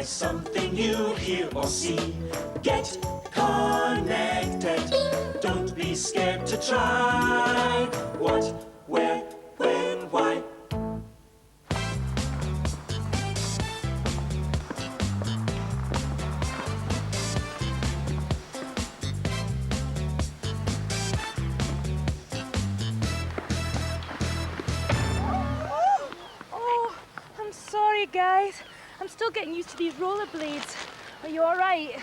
there's something you hear or see, get connected. Don't be scared to try. What, where, when, why? I'm sorry, guys. I'm still getting used to these rollerblades. Are you all right?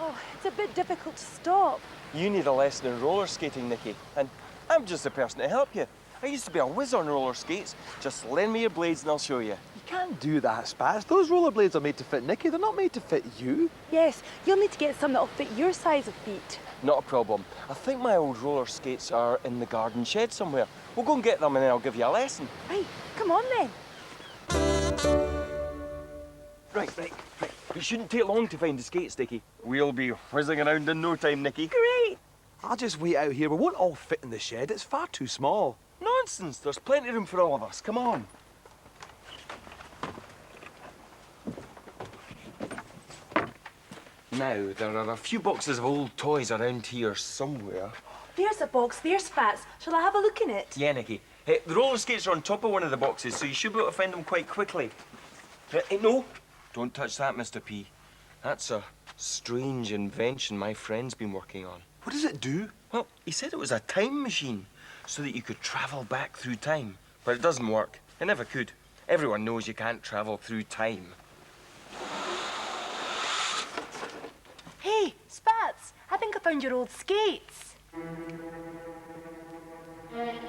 Oh, it's a bit difficult to stop. You need a lesson in roller skating, Nikki, and I'm just the person to help you. I used to be a whiz on roller skates. Just lend me your blades and I'll show you. You can't do that, Spats. Those rollerblades are made to fit Nikki. They're not made to fit you. Yes, you'll need to get some that'll fit your size of feet. Not a problem. I think my old roller skates are in the garden shed somewhere. We'll go and get them and then I'll give you a lesson. Right, come on then. Right. It shouldn't take long to find the skates, Nikki. We'll be whizzing around in no time, Nikki. Great. I'll just wait out here. We won't all fit in the shed. It's far too small. Nonsense. There's plenty of room for all of us. Come on. Now, there are a few boxes of old toys around here somewhere. There's a box there, Spats. Shall I have a look in it? Yeah, Nikki. Hey, the roller skates are on top of one of the boxes, so you should be able to find them quite quickly. No, don't touch that, Mr. P. That's a strange invention my friend's been working on. What does it do? Well, he said it was a time machine, so that you could travel back through time. But it doesn't work. It never could. Everyone knows you can't travel through time. Hey, Spats, I think I found your old skates.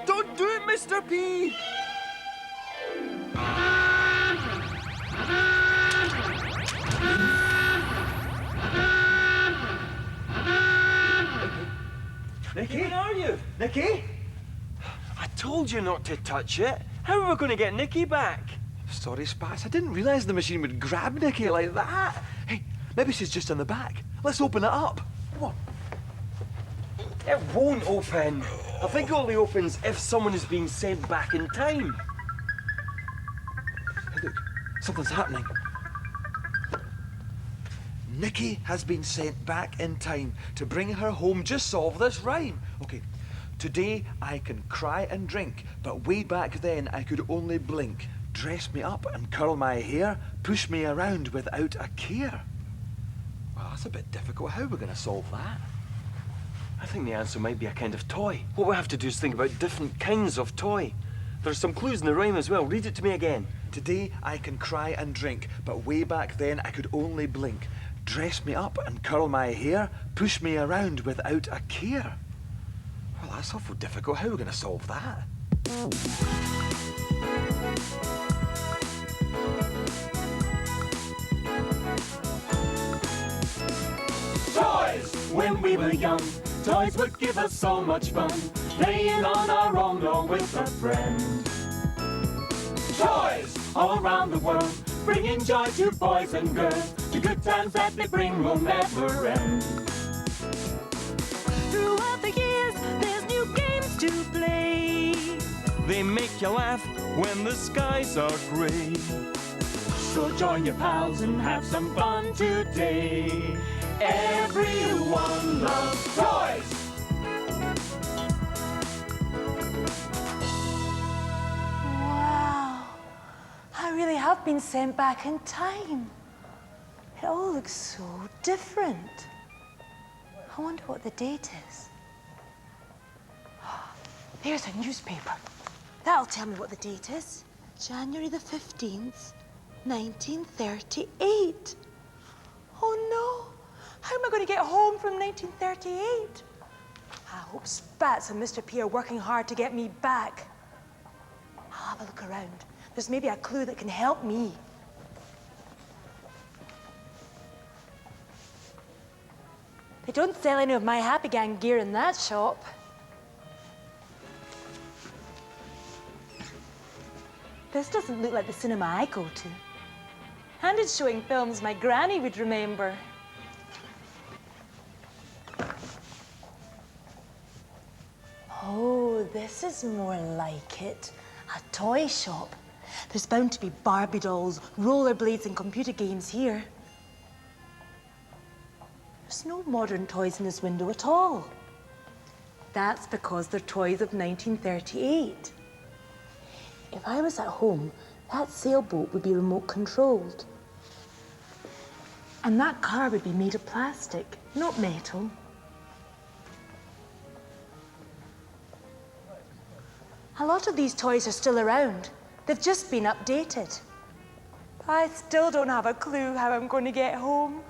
Don't do it, Mr. P! Nikki, where are you? Nikki? I told you not to touch it. How are we going to get Nikki back? Sorry, Spats. I didn't realise the machine would grab Nikki like that. Hey, maybe she's just in the back. Let's open it up. Come on. It won't open. I think it only opens if someone is being sent back in time. Hey, look. Something's happening. Nikki has been sent back in time to bring her home. Just solve this rhyme. Okay. Today I can cry and drink, but way back then I could only blink. Dress me up and curl my hair, push me around without a care. Well, that's a bit difficult. How are we going to solve that? I think the answer might be a kind of toy. What we have to do is think about different kinds of toy. There's some clues in the rhyme as well. Read it to me again. Today I can cry and drink, but way back then I could only blink. Dress me up and curl my hair, push me around without a care. Well, that's awful difficult. How are we going to solve that? Toys! When we were young, toys would give us so much fun, playing on our own or with a friend. Toys! All around the world, bringing joy to boys and girls. The good times that they bring will never end. Throughout the years, there's new games to play. They make you laugh when the skies are grey. So join your pals and have some fun today. Everyone loves toys! Wow, I really have been sent back in time. It all looks so different. I wonder what the date is. There's a newspaper. That'll tell me what the date is. January the 15th, 1938. Oh no, how am I going to get home from 1938? I hope Spats and Mr. P are working hard to get me back. I'll have a look around. There's maybe a clue that can help me. They don't sell any of my Happy Gang gear in that shop. This doesn't look like the cinema I go to. And it's showing films my granny would remember. Oh, this is more like it. A toy shop. There's bound to be Barbie dolls, rollerblades, and computer games here. There's no modern toys in this window at all. That's because they're toys of 1938. If I was at home, that sailboat would be remote controlled. And that car would be made of plastic, not metal. A lot of these toys are still around. They've just been updated. I still don't have a clue how I'm going to get home.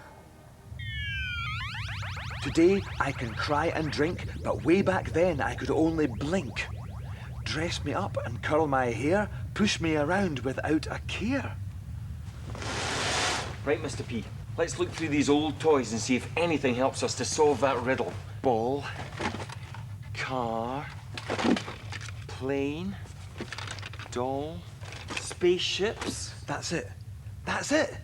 Today I can cry and drink, but way back then I could only blink. Dress me up and curl my hair, push me around without a care. Right, Mr. P. Let's look through these old toys and see if anything helps us to solve that riddle. Ball, car, plane, doll, spaceships. That's it. That's it.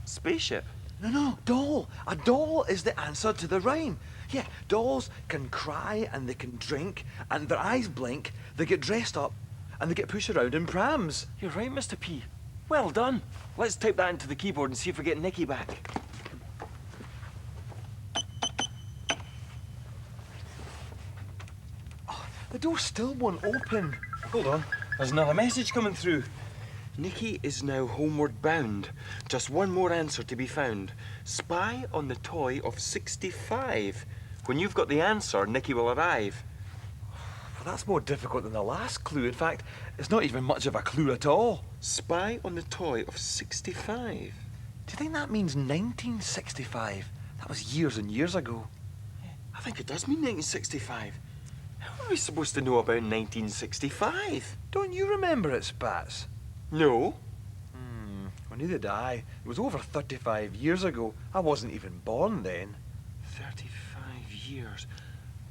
Spaceship? No, doll. A doll is the answer to the rhyme. Yeah, dolls can cry and they can drink and their eyes blink, they get dressed up and they get pushed around in prams. You're right, Mr. P. Well done. Let's type that into the keyboard and see if we get Nicky back. Oh, the door still won't open. Hold on. There's another message coming through. Nicky is now homeward bound. Just one more answer to be found. Spy on the toy of 65. When you've got the answer, Nicky will arrive. Well, that's more difficult than the last clue. In fact, it's not even much of a clue at all. Spy on the toy of 65. Do you think that means 1965? That was years and years ago. I think it does mean 1965. How are we supposed to know about 1965? Don't you remember it, Spats? No. Well, neither did I. It was over 35 years ago. I wasn't even born then. 35 years.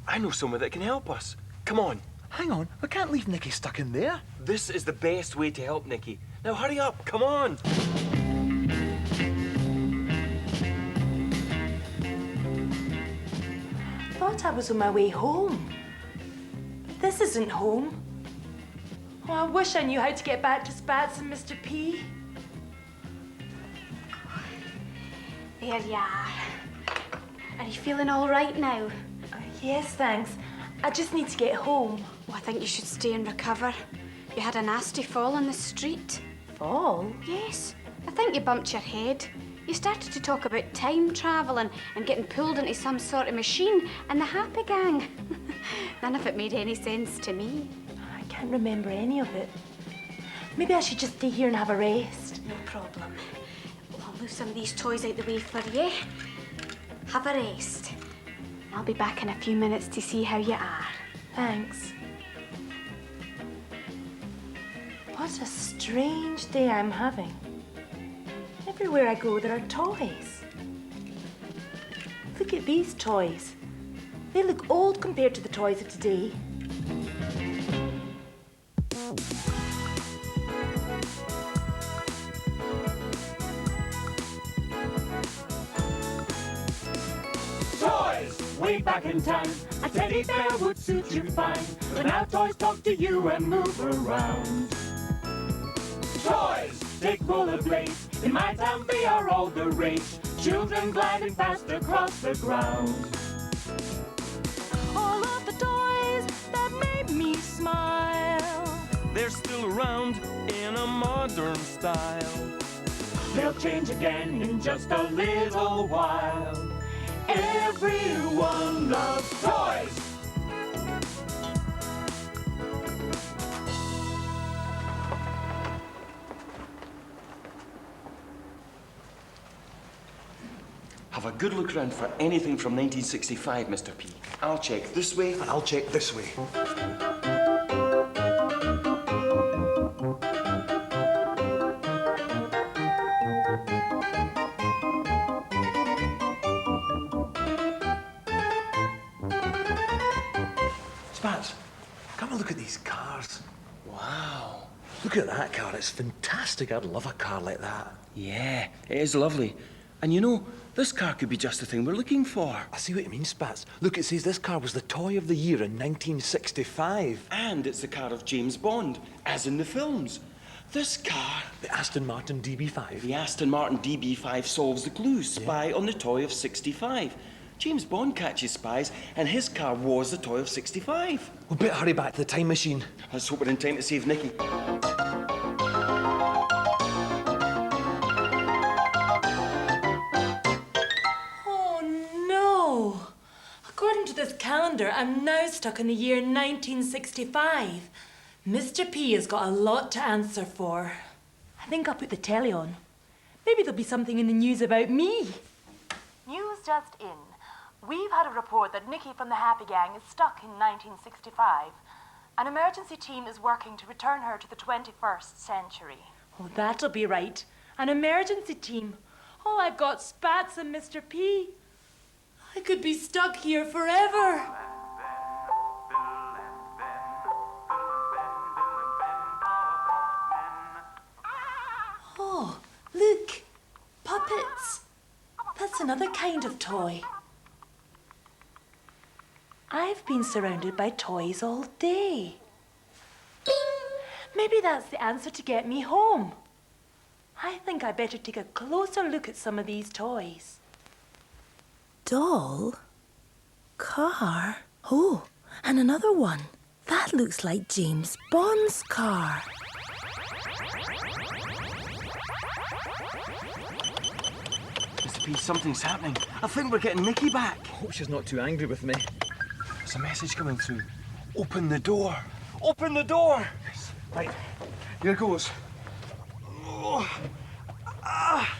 I know someone that can help us. Come on. Hang on, we can't leave Nicky stuck in there. This is the best way to help Nicky. Now hurry up, come on. Thought I was on my way home. This isn't home. Oh, I wish I knew how to get back to Spats and Mr. P. There you are. Are you feeling all right now? Yes, thanks. I just need to get home. Oh, I think you should stay and recover. You had a nasty fall on the street. Fall? Yes, I think you bumped your head. You started to talk about time travel and getting pulled into some sort of machine and the Happy Gang. None of it made any sense to me. I can't remember any of it. Maybe I should just stay here and have a rest. No problem. I'll move some of these toys out the way for you. Have a rest. I'll be back in a few minutes to see how you are. Thanks. What a strange day I'm having. Everywhere I go, there are toys. Look at these toys. They look old compared to the toys of today. Toys! Way back in time, a teddy bear would suit you fine. But now toys talk to you and move around. Toys! Take rollerblades. In my town they are all the rage. Children gliding fast across the ground. All of the toys that made me smile. They're still around in a modern style. They'll change again in just a little while. Everyone loves toys. Have a good look around for anything from 1965, Mr. P. I'll check this way. And I'll check this way. Spats, come and look at these cars. Wow. Look at that car, it's fantastic. I'd love a car like that. Yeah, it is lovely. And you know, this car could be just the thing we're looking for. I see what you mean, Spats. Look, it says this car was the toy of the year in 1965. And it's the car of James Bond, as in the films. This car, The Aston Martin DB5. the Aston Martin DB5, solves the clue. Spy on the toy of 65. James Bond catches spies, and his car was the toy of 65. We'll better hurry back to the time machine. Let's hope we're in time to save Nicky. Oh no! According to this calendar, I'm now stuck in the year 1965. Mr. P has got a lot to answer for. I think I'll put the telly on. Maybe there'll be something in the news about me. News just in. We've had a report that Nikki from the Happy Gang is stuck in 1965. An emergency team is working to return her to the 21st century. Oh, that'll be right. An emergency team. Oh, I've got Spats and Mr. P. I could be stuck here forever. Oh, look. Puppets. That's another kind of toy. I've been surrounded by toys all day. Maybe that's the answer to get me home. I think I better take a closer look at some of these toys. Doll? Car? Oh, and another one. That looks like James Bond's car. Mr. P, something's happening. I think we're getting Nicky back. Hope she's not too angry with me. There's a message coming through. Open the door. Open the door. Right, here goes. Oh. Ah.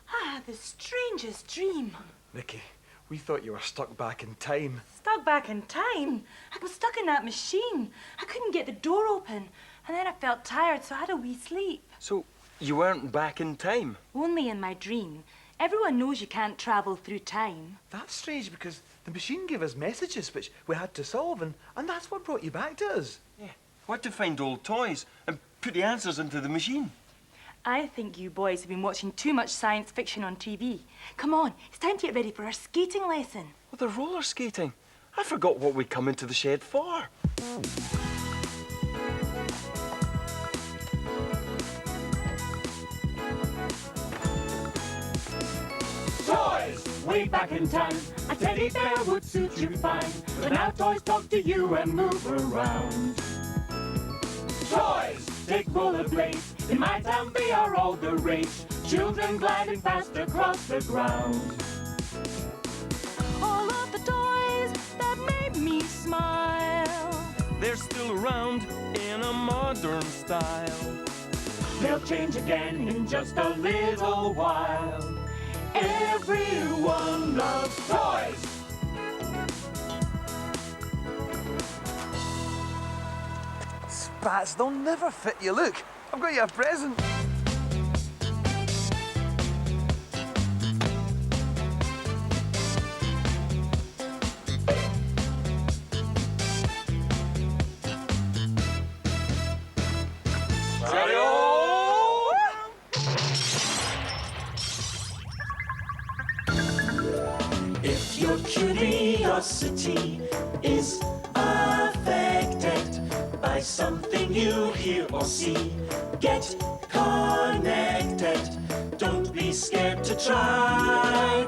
I had the strangest dream. Nicky, we thought you were stuck back in time. Stuck back in time. I was stuck in that machine. I couldn't get the door open. And then I felt tired, so I had a wee sleep. So, you weren't back in time? Only in my dream. Everyone knows you can't travel through time. That's strange because the machine gave us messages which we had to solve, and that's what brought you back to us. Yeah. What to find old toys and put the answers into the machine? I think you boys have been watching too much science fiction on TV. Come on, it's time to get ready for our skating lesson. Well, the roller skating. I forgot what we'd come into the shed for. Toys! Way back in time, a teddy bear would suit you fine. But now toys talk to you and move around. Toys! Take rollerblades. In my town they are all the rage. Children gliding fast across the ground. All of the toys that made me smile. They're still around in a modern style. They'll change again in just a little while. Everyone loves toys. Spats, they'll never fit you. Look, I've got you a present. If your curiosity is affected by something you hear or see, get connected. Don't be scared to try.